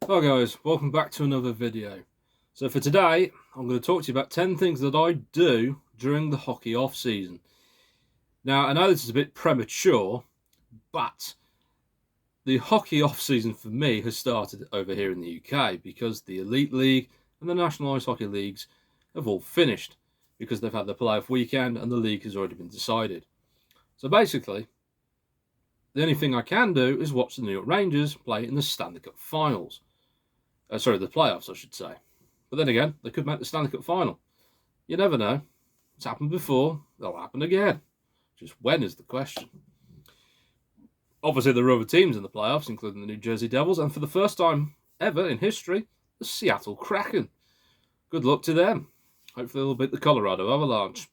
Hi guys, welcome back to another video. So for today, I'm going to talk to you about 10 things that I do during the hockey off season. Now, I know this is a bit premature, but the hockey off season for me has started over here in the UK because the Elite League and the National Ice Hockey Leagues have all finished because they've had the playoff weekend and the league has already been decided. So basically, the only thing I can do is watch the New York Rangers play in the Stanley Cup Finals. The playoffs, I should say. But then again, they could make the Stanley Cup final. You never know. It's happened before. It'll happen again. Just when is the question. Obviously, there are other teams in the playoffs, including the New Jersey Devils, and for the first time ever in history, the Seattle Kraken. Good luck to them. Hopefully, they'll beat the Colorado Avalanche,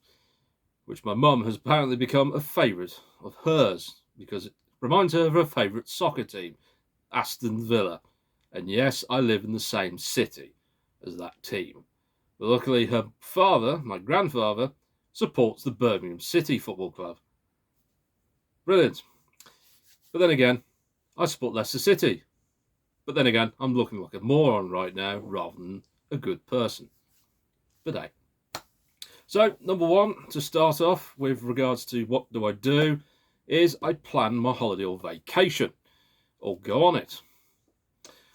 which my mum has apparently become a favourite of hers because it reminds her of her favourite soccer team, Aston Villa. And yes, I live in the same city as that team. But luckily, her father, my grandfather, supports the Birmingham City Football Club. Brilliant. But then again, I support Leicester City. But then again, I'm looking like a moron right now rather than a good person. But hey. So, number one, to start off with regards to what do I do, is I plan my holiday or vacation, or go on it.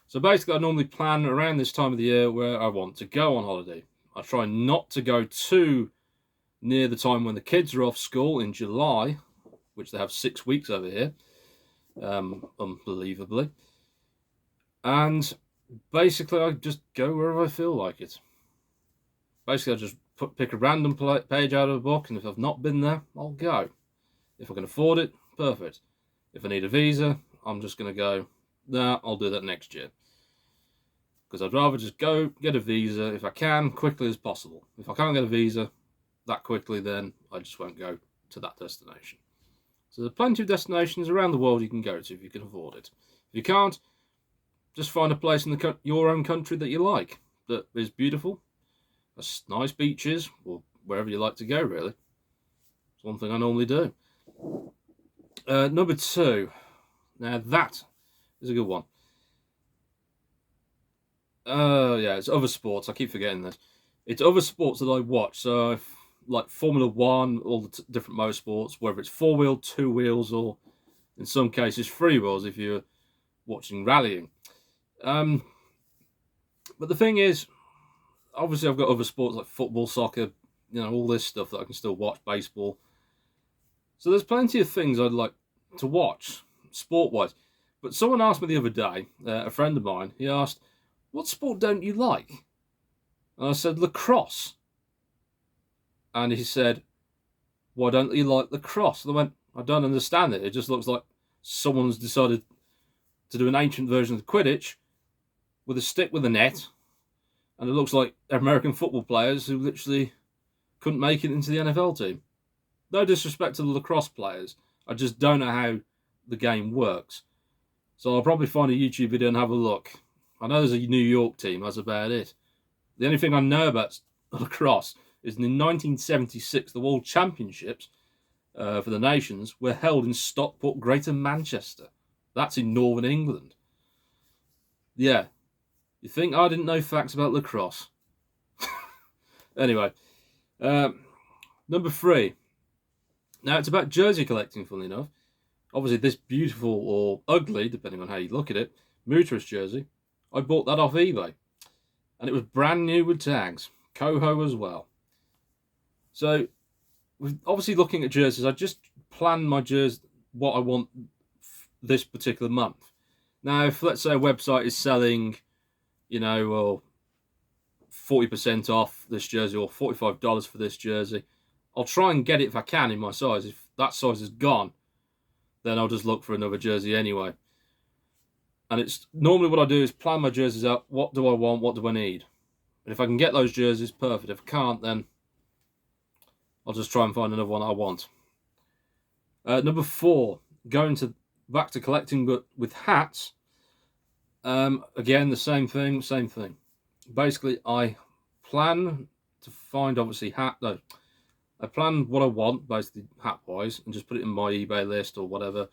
So basically, I normally plan around this time of the year where I want to go on holiday. I try not to go too near the time when the kids are off school in July, which they have 6 weeks over here, unbelievably. And basically, I just go wherever I feel like it. Basically, I just pick a random page out of a book, and if I've not been there, I'll go. If I can afford it, perfect. If I need a visa, I'm just going to go, nah, I'll do that next year. Because I'd rather just go get a visa, if I can, quickly as possible. If I can't get a visa that quickly, then I just won't go to that destination. So there's plenty of destinations around the world you can go to if you can afford it. If you can't, just find a place in your own country that you like, that is beautiful, has nice beaches, or wherever you like to go, really. It's one thing I normally do. Number two. Now that is a good one. It's other sports. I keep forgetting this. It's other sports that I watch. So, like Formula One, all the different motorsports, whether it's 4-wheel, 2 wheels, or in some cases 3 wheels if you're watching rallying. But the thing is, obviously, I've got other sports like football, soccer, all this stuff that I can still watch, baseball. So there's plenty of things I'd like to watch, sport-wise. But someone asked me the other day, a friend of mine, he asked, what sport don't you like? And I said, lacrosse. And he said, why don't you like lacrosse? And I went, I don't understand it. It just looks like someone's decided to do an ancient version of Quidditch with a stick with a net. And it looks like American football players who literally couldn't make it into the NFL team. No disrespect to the lacrosse players. I just don't know how the game works. So I'll probably find a YouTube video and have a look. I know there's a New York team, that's about it. The only thing I know about lacrosse is in 1976, the World Championships for the nations were held in Stockport, Greater Manchester. That's in Northern England. Yeah, you think I didn't know facts about lacrosse? Anyway, number three. Now, it's about jersey collecting, funnily enough. Obviously, this beautiful or ugly, depending on how you look at it, Muteris jersey, I bought that off eBay. And it was brand new with tags. Coho as well. So, obviously looking at jerseys, I just plan my jersey, what I want this particular month. Now, if let's say a website is selling, 40% off this jersey or $45 for this jersey, I'll try and get it if I can in my size. If that size is gone, then I'll just look for another jersey anyway. And it's normally what I do is plan my jerseys out. What do I want? What do I need? And if I can get those jerseys, perfect. If I can't, then I'll just try and find another one I want. Number four, back to collecting, but with hats. Again, the same thing. Basically, I plan to find obviously hat. No, I plan what I want, basically hat wise, and just put it in my eBay list or whatever,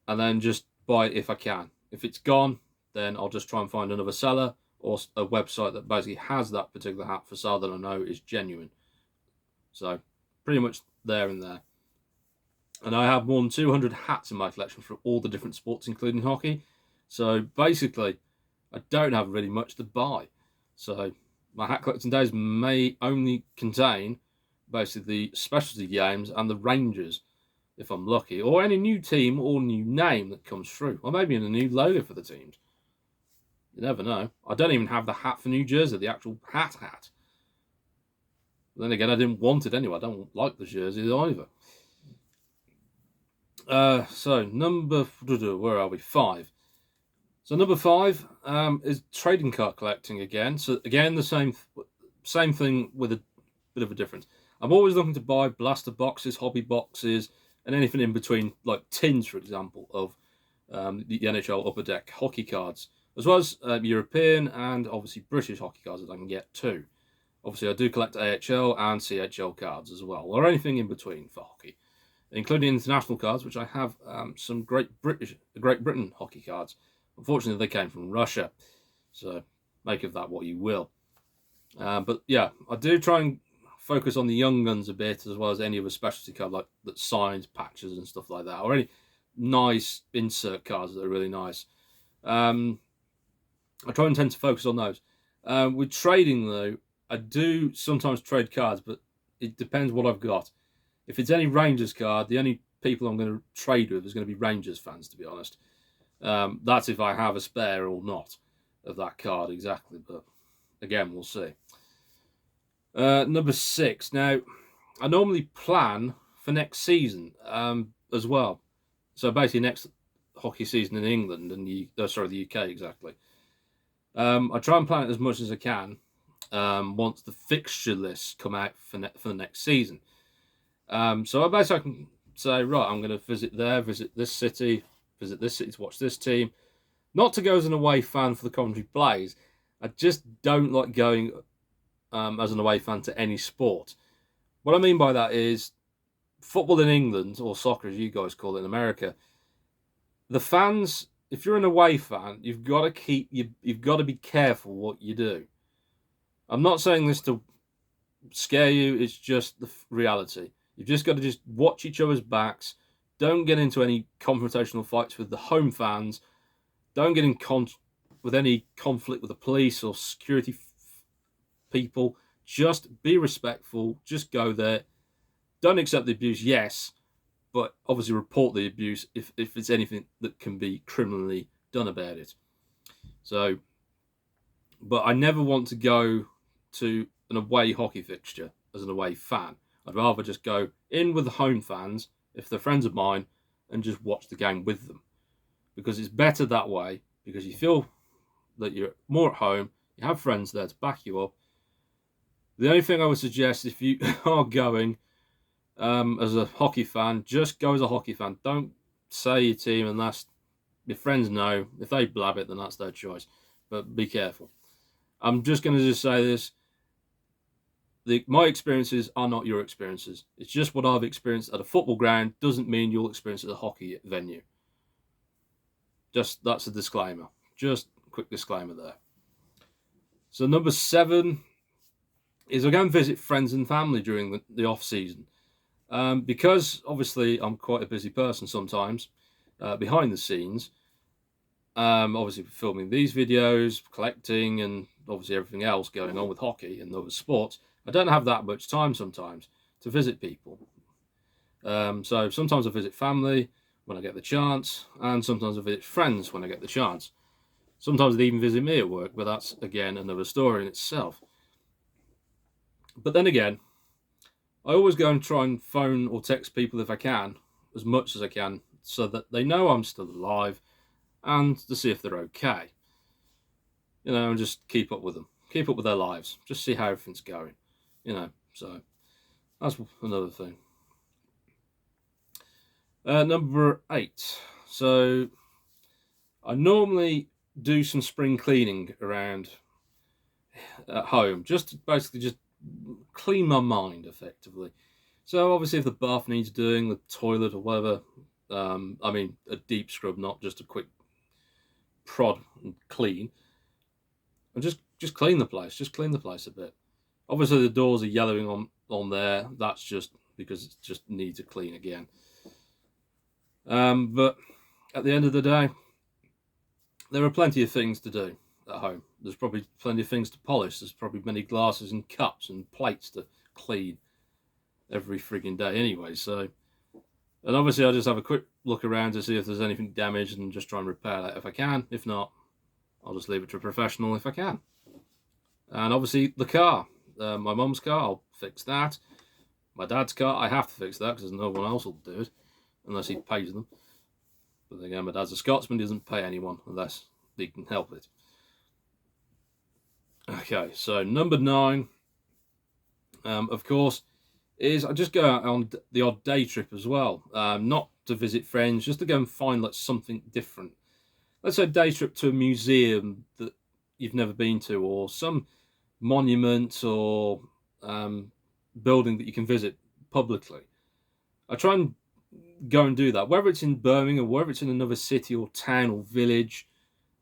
and then just buy it if I can. If it's gone, then I'll just try and find another seller or a website that basically has that particular hat for sale that I know is genuine. So pretty much there and there. And I have more than 200 hats in my collection for all the different sports, including hockey. So basically, I don't have really much to buy. So my hat collecting days may only contain basically the specialty games and the Rangers, if I'm lucky, or any new team or new name that comes through, or maybe in a new logo for the teams. You never know. I don't even have the hat for New Jersey, the actual hat. Then again, I didn't want it anyway. I don't like the jerseys either. So where are we? 5. So number 5 is trading card collecting again. So again, the same thing with a bit of a difference. I'm always looking to buy blaster boxes, hobby boxes, and anything in between, like tins, for example, of the NHL Upper Deck hockey cards, as well as European and obviously British hockey cards that I can get too. Obviously, I do collect AHL and CHL cards as well, or anything in between for hockey, including international cards, which I have some Great Britain hockey cards. Unfortunately, they came from Russia, so make of that what you will. But yeah, I do try and focus on the young guns a bit, as well as any other specialty card like that signed patches and stuff like that, or any nice insert cards that are really nice. I try and tend to focus on those. With trading though, I do sometimes trade cards, but it depends what I've got. If it's any Rangers card, the only people I'm going to trade with is going to be Rangers fans, to be honest. That's if I have a spare or not of that card exactly, but again, we'll see. Number 6. Now, I normally plan for next season as well. So basically, next hockey season in England and the UK exactly. I try and plan it as much as I can once the fixture lists come out for the next season. So I basically can say, right, I'm going to visit this city to watch this team. Not to go as an away fan for the Coventry Blaze. I just don't like going as an away fan to any sport. What I mean by that is football in England, or soccer as you guys call it in America, the fans, if you're an away fan, you've got to be careful what you do. I'm not saying this to scare you, it's just the reality. You've just got to just watch each other's backs. Don't get into any confrontational fights with the home fans. Don't get in with any conflict with the police or security people. Just be respectful. Just go there. Don't accept the abuse, yes, but obviously report the abuse if it's anything that can be criminally done about it. So, but I never want to go to an away hockey fixture as an away fan. I'd rather just go in with the home fans, if they're friends of mine, and just watch the game with them. Because it's better that way, because you feel that you're more at home, you have friends there to back you up. The only thing I would suggest, if you are going as a hockey fan, just go as a hockey fan. Don't say your team unless your friends know. If they blab it, then that's their choice. But be careful. I'm just going to just say this. My experiences are not your experiences. It's just what I've experienced at a football ground doesn't mean you'll experience it at a hockey venue. That's a disclaimer. Just a quick disclaimer there. So number 7 is I go and visit friends and family during the off season. Because obviously I'm quite a busy person sometimes behind the scenes. Obviously filming these videos, collecting, and obviously everything else going on with hockey and other sports. I don't have that much time sometimes to visit people. So sometimes I visit family when I get the chance, and sometimes I visit friends when I get the chance. Sometimes they even visit me at work, but that's, again, another story in itself. But then again, I always go and try and phone or text people if I can, as much as I can, so that they know I'm still alive, and to see if they're okay. You know, and just keep up with them. Keep up with their lives. Just see how everything's going. You know, so that's another thing. Number 8. So I normally do some spring cleaning around at home, just to basically just clean my mind effectively. So obviously if the bath needs doing, the toilet or whatever, I mean a deep scrub, not just a quick prod and clean, and just clean the place. Just clean the place a bit. Obviously, the doors are yellowing on there. That's just because it just needs a clean again. But at the end of the day, there are plenty of things to do at home. There's probably plenty of things to polish. There's probably many glasses and cups and plates to clean every frigging day anyway. So, and obviously I just have a quick look around to see if there's anything damaged and just try and repair that if I can. If not, I'll just leave it to a professional if I can. And obviously the car, my mum's car, I'll fix that. My dad's car, I have to fix that because no one else will do it unless he pays them. But again, my dad's a Scotsman, he doesn't pay anyone unless he can help it. Okay, so number 9, of course, is I just go out on the odd day trip as well. Not to visit friends, just to go and find like something different. Let's say a day trip to a museum that you've never been to, or some monument or building that you can visit publicly. I try and go and do that, whether it's in Birmingham, whether it's in another city or town or village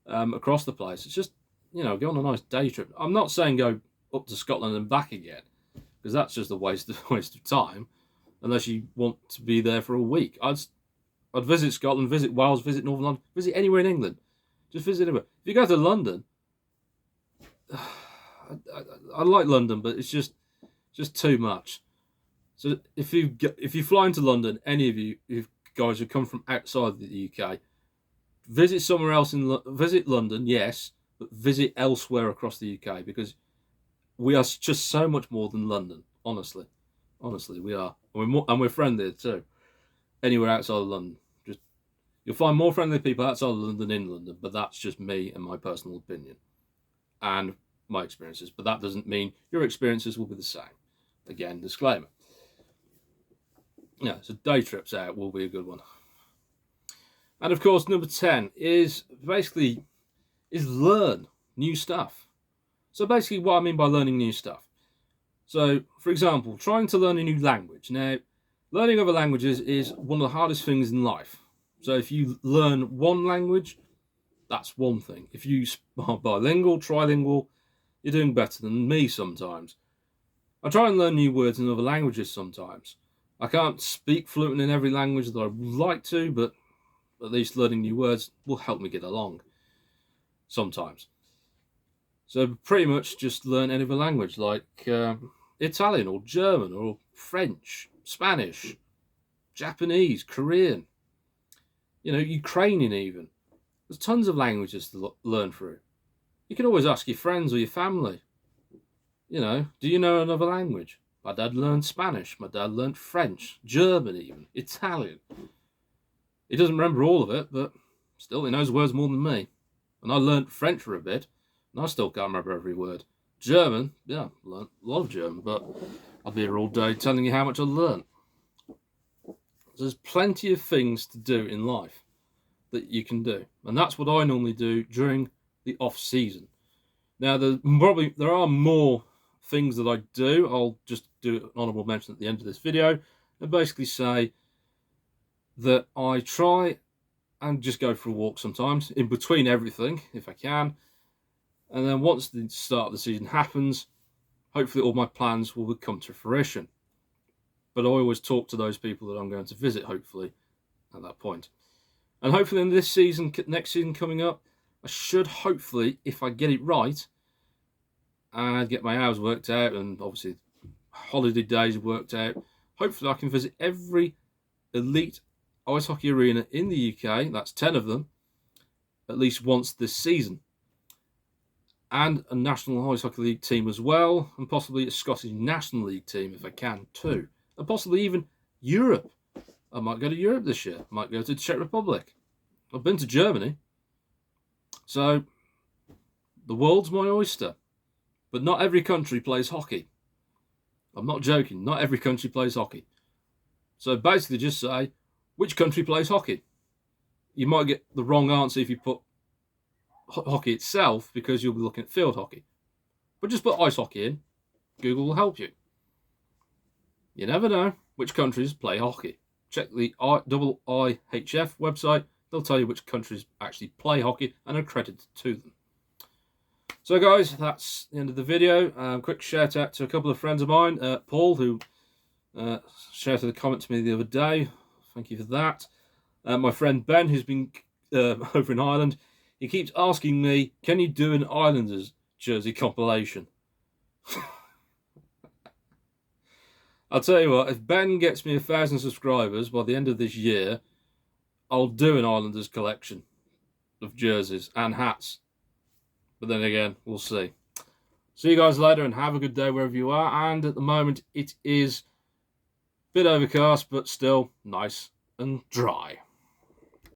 across the place. It's just, you know, go on a nice day trip. I'm not saying go up to Scotland and back again, because that's just a waste of time, unless you want to be there for a week. I'd visit Scotland, visit Wales, visit Northern London, visit anywhere in England. Just visit anywhere. If you go to London, I like London, but it's just too much. So if you fly into London, any of you guys who come from outside the UK, visit somewhere else visit London, yes, but visit elsewhere across the UK, because we are just so much more than London. Honestly, we are, and we're friendly too. Anywhere outside of London, you'll find more friendly people outside of London than in London, but that's just me and my personal opinion and my experiences. But that doesn't mean your experiences will be the same. Again, disclaimer. Yeah, so day trips out will be a good one. And of course, number 10 is learn new stuff. So basically what I mean by learning new stuff. So, for example, trying to learn a new language. Now, learning other languages is one of the hardest things in life. So if you learn one language, that's one thing. If you are bilingual, trilingual, you're doing better than me sometimes. I try and learn new words in other languages sometimes. I can't speak fluent in every language that I would like to, but at least learning new words will help me get along sometimes. So pretty much just learn any other language, like Italian or German or French, Spanish, Japanese, Korean, Ukrainian even. There's tons of languages to learn through. You can always ask your friends or your family, do you know another language? My dad learned Spanish, my dad learned French, German even, Italian. He doesn't remember all of it, but still he knows words more than me. And I learned French for a bit, and I still can't remember every word. German, yeah, learned a lot of German, but I'll be here all day telling you how much I learned. There's plenty of things to do in life that you can do, and that's what I normally do during the off season. Now, there are more things that I do. I'll just do an honourable mention at the end of this video and basically say that I try and just go for a walk sometimes in between everything if I can, and then once the start of the season happens, hopefully all my plans will come to fruition. But I always talk to those people that I'm going to visit, hopefully, at that point. And hopefully in this season, next season coming up, I should hopefully, if I get it right, and get my hours worked out, and obviously holiday days worked out, hopefully I can visit every elite ice hockey arena in the UK, that's 10 of them, at least once this season. And a National Ice Hockey League team as well, and possibly a Scottish National League team if I can too. And possibly even Europe. I might go to Europe this year. I might go to the Czech Republic. I've been to Germany. So, the world's my oyster. But not every country plays hockey. I'm not joking. Not every country plays hockey. So basically just say, which country plays hockey? You might get the wrong answer if you put hockey itself, because you'll be looking at field hockey. But just put ice hockey in. Google will help you. You never know which countries play hockey. Check the IIHF website they'll tell you which countries actually play hockey and are credited to them. So guys, that's the end of the video. Quick shout out to a couple of friends of mine. Paul, who shouted a comment to me the other day. Thank you for that. My friend Ben, who's been over in Ireland. He keeps asking me, can you do an Islanders jersey compilation? I'll tell you what, if Ben gets me 1,000 subscribers by the end of this year, I'll do an Islanders collection of jerseys and hats. But then again, we'll see. See you guys later and have a good day wherever you are. And at the moment, it is a bit overcast, but still nice and dry.